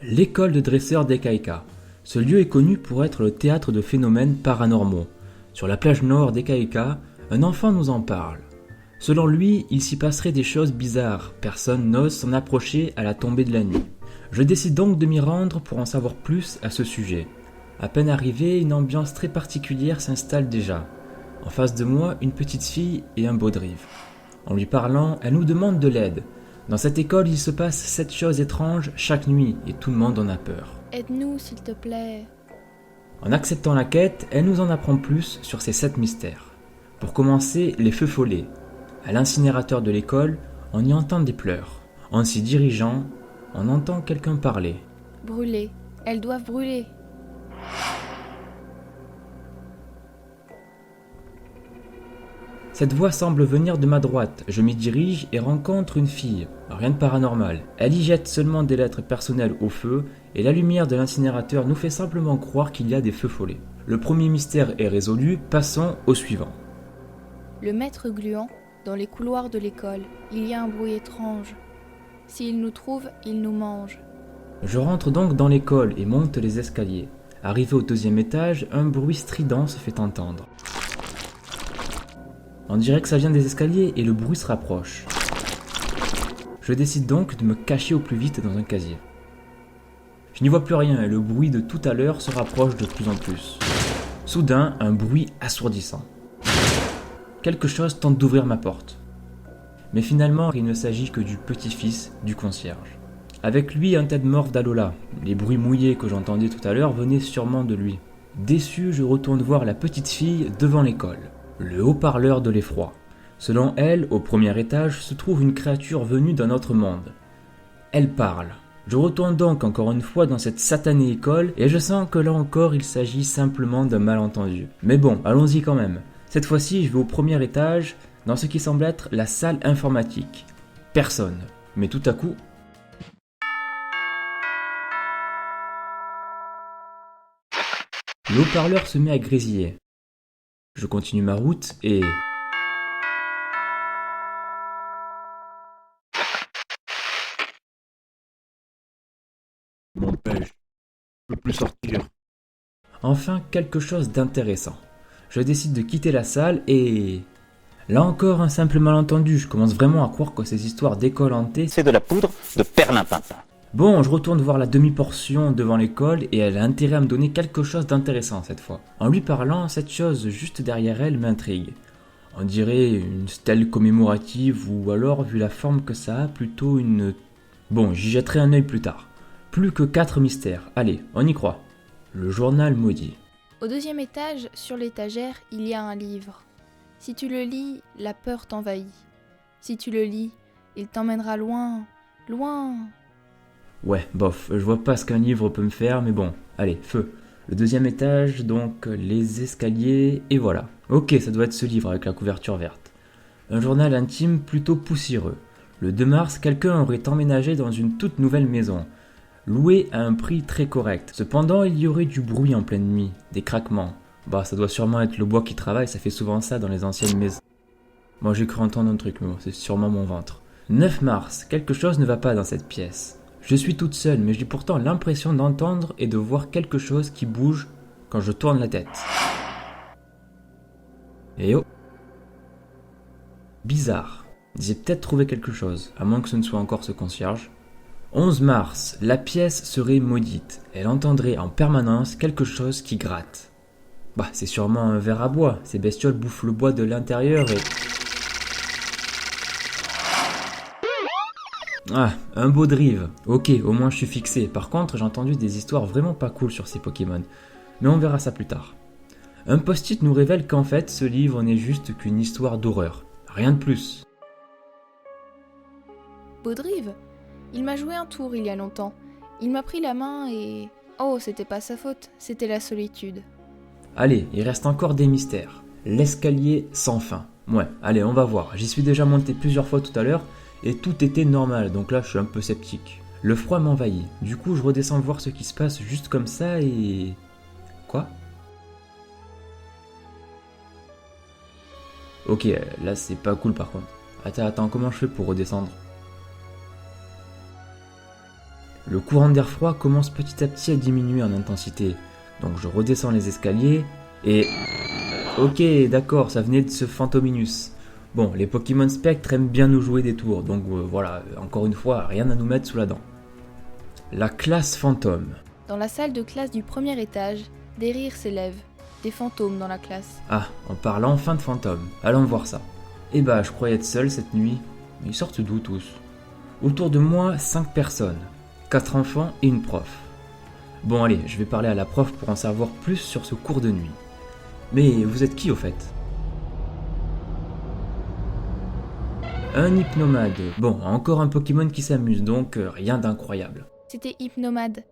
l'école de dresseurs d'Ekaika. Ce lieu est connu pour être le théâtre de phénomènes paranormaux. Sur la plage nord d'Ekaika, un enfant nous en parle. Selon lui, il s'y passerait des choses bizarres, personne n'ose s'en approcher à la tombée de la nuit. Je décide donc de m'y rendre pour en savoir plus à ce sujet. À peine arrivé, une ambiance très particulière s'installe déjà. En face de moi, une petite fille et un baudrive. En lui parlant, elle nous demande de l'aide. Dans cette école, il se passe 7 choses étranges chaque nuit et tout le monde en a peur. Aide-nous, s'il te plaît. En acceptant la quête, elle nous en apprend plus sur ces 7 mystères. Pour commencer, les feux follets. À l'incinérateur de l'école, on y entend des pleurs. En s'y dirigeant, on entend quelqu'un parler. Brûler. Elles doivent brûler. Cette voix semble venir de ma droite. Je m'y dirige et rencontre une fille. Rien de paranormal. Elle y jette seulement des lettres personnelles au feu et la lumière de l'incinérateur nous fait simplement croire qu'il y a des feux follets. Le premier mystère est résolu, passons au suivant. Le maître gluant, dans les couloirs de l'école, il y a un bruit étrange. S'il nous trouve, il nous mange. Je rentre donc dans l'école et monte les escaliers. Arrivé au 2e étage, un bruit strident se fait entendre. On dirait que ça vient des escaliers et le bruit se rapproche. Je décide donc de me cacher au plus vite dans un casier. Je n'y vois plus rien et le bruit de tout à l'heure se rapproche de plus en plus. Soudain, un bruit assourdissant. Quelque chose tente d'ouvrir ma porte. Mais finalement, il ne s'agit que du petit-fils du concierge. Avec lui, un tête-morve d'Alola. Les bruits mouillés que j'entendais tout à l'heure venaient sûrement de lui. Déçu, je retourne voir la petite fille devant l'école. Le haut-parleur de l'effroi. Selon elle, au 1er étage se trouve une créature venue d'un autre monde. Elle parle. Je retourne donc encore une fois dans cette satanée école et je sens que là encore il s'agit simplement d'un malentendu. Mais bon, allons-y quand même. Cette fois-ci, je vais au 1er étage, dans ce qui semble être la salle informatique. Personne. Mais tout à coup... le haut-parleur se met à grésiller. Je continue ma route et... M'empêche, je peux plus sortir. Enfin, quelque chose d'intéressant. Je décide de quitter la salle et... là encore, un simple malentendu. Je commence vraiment à croire que ces histoires d'école hantée... C'est de la poudre de perlimpinpin. Bon, je retourne voir la demi-portion devant l'école et elle a intérêt à me donner quelque chose d'intéressant cette fois. En lui parlant, cette chose juste derrière elle m'intrigue. On dirait une stèle commémorative ou alors, vu la forme que ça a, plutôt une... Bon, j'y jetterai un œil plus tard. Plus que 4 mystères. Allez, on y croit. Le journal maudit. Au 2e étage, sur l'étagère, il y a un livre. Si tu le lis, la peur t'envahit. Si tu le lis, il t'emmènera loin, loin. Ouais, bof, je vois pas ce qu'un livre peut me faire, mais bon, allez, feu. Le 2e étage, donc les escaliers, et voilà. Ok, ça doit être ce livre avec la couverture verte. Un journal intime plutôt poussiéreux. Le 2 mars, quelqu'un aurait emménagé dans une toute nouvelle maison, louée à un prix très correct. Cependant, il y aurait du bruit en pleine nuit, des craquements. Bah, ça doit sûrement être le bois qui travaille, ça fait souvent ça dans les anciennes maisons. Moi, j'ai cru entendre un truc, mais bon, c'est sûrement mon ventre. 9 mars, quelque chose ne va pas dans cette pièce. Je suis toute seule, mais j'ai pourtant l'impression d'entendre et de voir quelque chose qui bouge quand je tourne la tête. Et oh! Bizarre. J'ai peut-être trouvé quelque chose, à moins que ce ne soit encore ce concierge. 11 mars, la pièce serait maudite. Elle entendrait en permanence quelque chose qui gratte. Bah, c'est sûrement un verre à bois. Ces bestioles bouffent le bois de l'intérieur et... Ah, un baudrive. Ok, au moins je suis fixé. Par contre, j'ai entendu des histoires vraiment pas cool sur ces Pokémon. Mais on verra ça plus tard. Un post-it nous révèle qu'en fait, ce livre n'est juste qu'une histoire d'horreur. Rien de plus. Baudrive, il m'a joué un tour il y a longtemps. Il m'a pris la main et... oh, c'était pas sa faute, c'était la solitude. Allez, il reste encore des mystères. L'escalier sans fin. Ouais, allez, on va voir. J'y suis déjà monté plusieurs fois tout à l'heure et tout était normal, donc là je suis un peu sceptique. Le froid m'envahit. Du coup, je redescends voir ce qui se passe juste comme ça et... Quoi ? Ok, là c'est pas cool par contre. Attends, comment je fais pour redescendre ? Le courant d'air froid commence petit à petit à diminuer en intensité, donc je redescends les escaliers et... Ok, d'accord, ça venait de ce Fantominus. Bon, les Pokémon Spectre aiment bien nous jouer des tours, donc voilà, encore une fois, rien à nous mettre sous la dent. La classe fantôme. Dans la salle de classe du premier étage, des rires s'élèvent, des fantômes dans la classe. Ah, on parle enfin de fantômes, allons voir ça. Eh bah, je croyais être seul cette nuit, mais ils sortent d'où tous? Autour de moi, 5 personnes, 4 enfants et une prof. Bon allez, je vais parler à la prof pour en savoir plus sur ce cours de nuit. Mais vous êtes qui au fait? Un hypnomade. Bon, encore un Pokémon qui s'amuse, donc rien d'incroyable. C'était Hypnomade.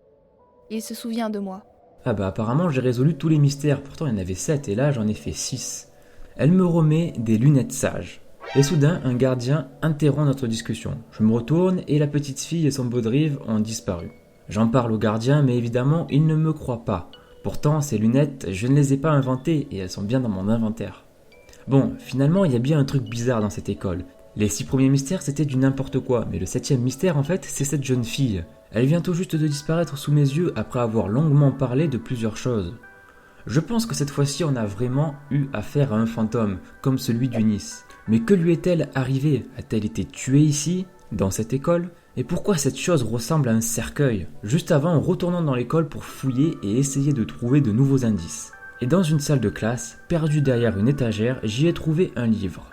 Il se souvient de moi. Ah bah apparemment j'ai résolu tous les mystères, pourtant il y en avait 7 et là j'en ai fait 6. Elle me remet des lunettes sages. Et soudain, un gardien interrompt notre discussion. Je me retourne et la petite fille et son Baudrive ont disparu. J'en parle au gardien, mais évidemment, il ne me croit pas. Pourtant, ces lunettes, je ne les ai pas inventées et elles sont bien dans mon inventaire. Bon, finalement, il y a bien un truc bizarre dans cette école. Les 6 premiers mystères, c'était du n'importe quoi, mais le 7e mystère, en fait, c'est cette jeune fille. Elle vient tout juste de disparaître sous mes yeux après avoir longuement parlé de plusieurs choses. Je pense que cette fois-ci, on a vraiment eu affaire à un fantôme, comme celui d'Eunice. Mais que lui est-elle arrivé? A-t-elle été tuée ici, dans cette école? Et pourquoi cette chose ressemble à un cercueil? Juste avant, retournons dans l'école pour fouiller et essayer de trouver de nouveaux indices. Et dans une salle de classe, perdue derrière une étagère, j'y ai trouvé un livre.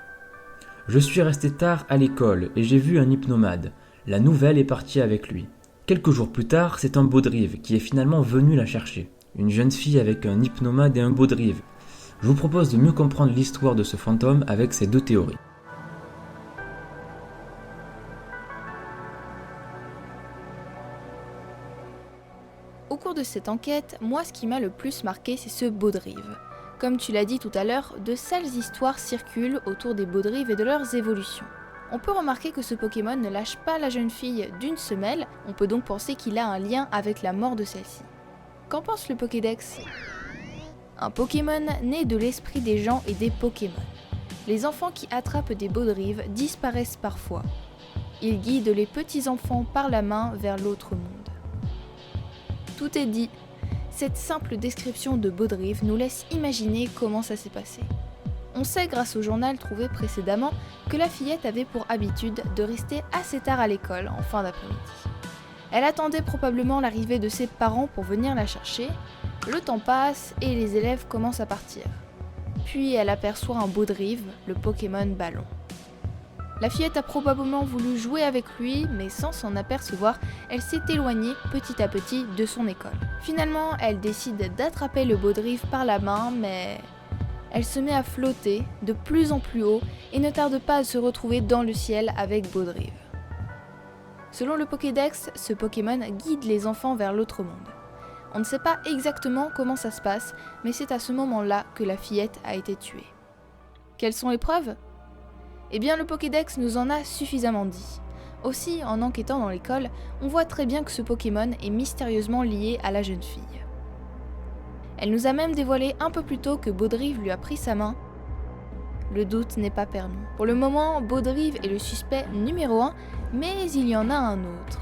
Je suis resté tard à l'école et j'ai vu un hypnomade. La nouvelle est partie avec lui. Quelques jours plus tard, c'est un Baudrive qui est finalement venu la chercher. Une jeune fille avec un hypnomade et un Baudrive. Je vous propose de mieux comprendre l'histoire de ce fantôme avec ces deux théories. Au cours de cette enquête, moi ce qui m'a le plus marqué c'est ce Baudrive. Comme tu l'as dit tout à l'heure, de sales histoires circulent autour des Baudrives et de leurs évolutions. On peut remarquer que ce Pokémon ne lâche pas la jeune fille d'une semelle, on peut donc penser qu'il a un lien avec la mort de celle-ci. Qu'en pense le Pokédex ? Un Pokémon né de l'esprit des gens et des Pokémon. Les enfants qui attrapent des Baudrives disparaissent parfois. Ils guident les petits-enfants par la main vers l'autre monde. Tout est dit. Cette simple description de Baudrive nous laisse imaginer comment ça s'est passé. On sait grâce au journal trouvé précédemment que la fillette avait pour habitude de rester assez tard à l'école en fin d'après-midi. Elle attendait probablement l'arrivée de ses parents pour venir la chercher. Le temps passe et les élèves commencent à partir. Puis elle aperçoit un Baudrive, le Pokémon ballon. La fillette a probablement voulu jouer avec lui, mais sans s'en apercevoir, elle s'est éloignée petit à petit de son école. Finalement, elle décide d'attraper le Baudrive par la main, mais elle se met à flotter de plus en plus haut et ne tarde pas à se retrouver dans le ciel avec Baudrive. Selon le Pokédex, ce Pokémon guide les enfants vers l'autre monde. On ne sait pas exactement comment ça se passe, mais c'est à ce moment-là que la fillette a été tuée. Quelles sont les preuves ? Eh bien, le Pokédex nous en a suffisamment dit. Aussi, en enquêtant dans l'école, on voit très bien que ce Pokémon est mystérieusement lié à la jeune fille. Elle nous a même dévoilé un peu plus tôt que Baudrive lui a pris sa main. Le doute n'est pas permis. Pour le moment, Baudrive est le suspect numéro 1, mais il y en a un autre.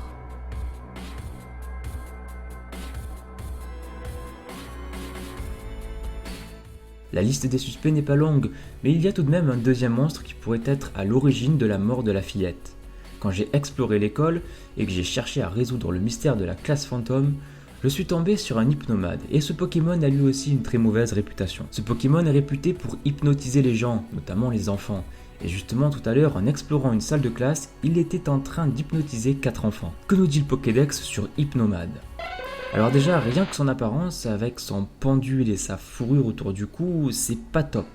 La liste des suspects n'est pas longue, mais il y a tout de même un deuxième monstre qui pourrait être à l'origine de la mort de la fillette. Quand j'ai exploré l'école et que j'ai cherché à résoudre le mystère de la classe fantôme, je suis tombé sur un hypnomade, et ce Pokémon a lui aussi une très mauvaise réputation. Ce Pokémon est réputé pour hypnotiser les gens, notamment les enfants, et justement tout à l'heure, en explorant une salle de classe, il était en train d'hypnotiser 4 enfants. Que nous dit le Pokédex sur Hypnomade ? Alors déjà, rien que son apparence, avec son pendule et sa fourrure autour du cou, c'est pas top.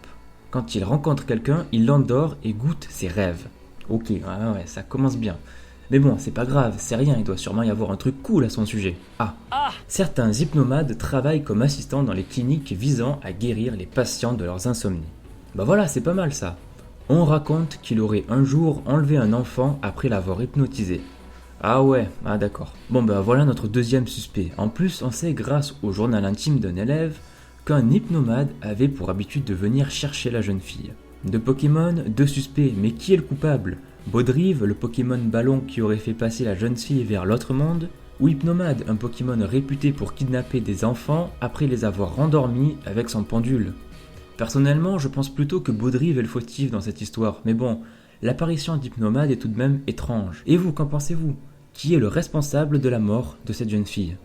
Quand il rencontre quelqu'un, il l'endort et goûte ses rêves. Ok, ouais, ça commence bien. Mais bon, c'est pas grave, c'est rien, il doit sûrement y avoir un truc cool à son sujet. Ah, certains hypnomades travaillent comme assistants dans les cliniques visant à guérir les patients de leurs insomnies. Bah voilà, c'est pas mal ça. On raconte qu'il aurait un jour enlevé un enfant après l'avoir hypnotisé. Ah ouais, d'accord. Bon bah voilà notre deuxième suspect. En plus, on sait grâce au journal intime d'un élève qu'un hypnomade avait pour habitude de venir chercher la jeune fille. De Pokémon, 2 suspects, mais qui est le coupable ? Baudrive, le Pokémon ballon qui aurait fait passer la jeune fille vers l'autre monde, Ou Hypnomade, un Pokémon réputé pour kidnapper des enfants après les avoir rendormis avec son pendule. Personnellement, je pense plutôt que Baudrive est le fautif dans cette histoire, mais bon, l'apparition d'Hypnomade est tout de même étrange. Et vous, qu'en pensez-vous? Qui est le responsable de la mort de cette jeune fille?